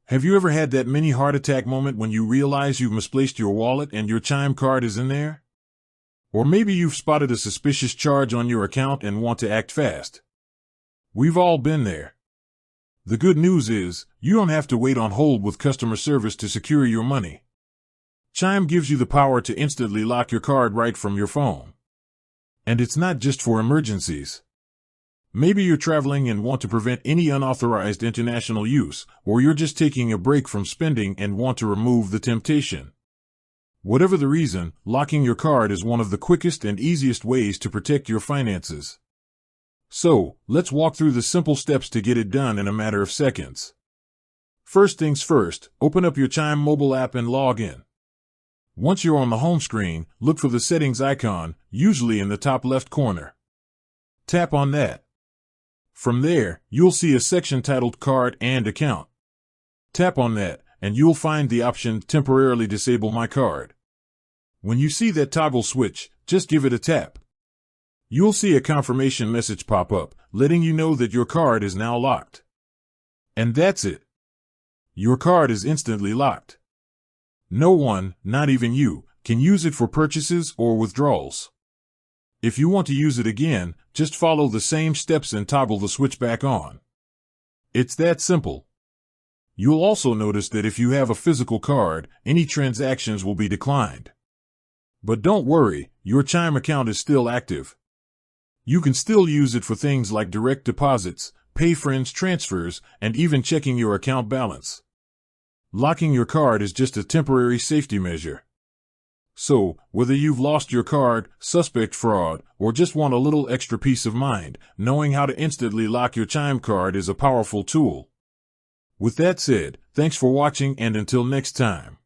Have you ever had that mini heart attack moment when you realize you've misplaced your wallet and your Chime card is in there? Or maybe you've spotted a suspicious charge on your account and want to act fast. We've all been there. The good news is, you don't have to wait on hold with customer service to secure your money. Chime gives you the power to instantly lock your card right from your phone. And it's not just for emergencies. Maybe you're traveling and want to prevent any unauthorized international use, or you're just taking a break from spending and want to remove the temptation. Whatever the reason, locking your card is one of the quickest and easiest ways to protect your finances. So, let's walk through the simple steps to get it done in a matter of seconds. First things first, open up your Chime mobile app and log in. Once you're on the home screen, look for the settings icon, usually in the top left corner. Tap on that. From there, you'll see a section titled Card and Account. Tap on that, and you'll find the option Temporarily Disable My Card. When you see that toggle switch, just give it a tap. You'll see a confirmation message pop up, letting you know that your card is now locked. And that's it. Your card is instantly locked. No one, not even you, can use it for purchases or withdrawals. If you want to use it again, just follow the same steps and toggle the switch back on. It's that simple. You'll also notice that if you have a physical card, any transactions will be declined. But don't worry, your Chime account is still active. You can still use it for things like direct deposits, pay friends transfers, and even checking your account balance. Locking your card is just a temporary safety measure. So, whether you've lost your card, suspect fraud, or just want a little extra peace of mind, knowing how to instantly lock your Chime card is a powerful tool. With that said, thanks for watching and until next time.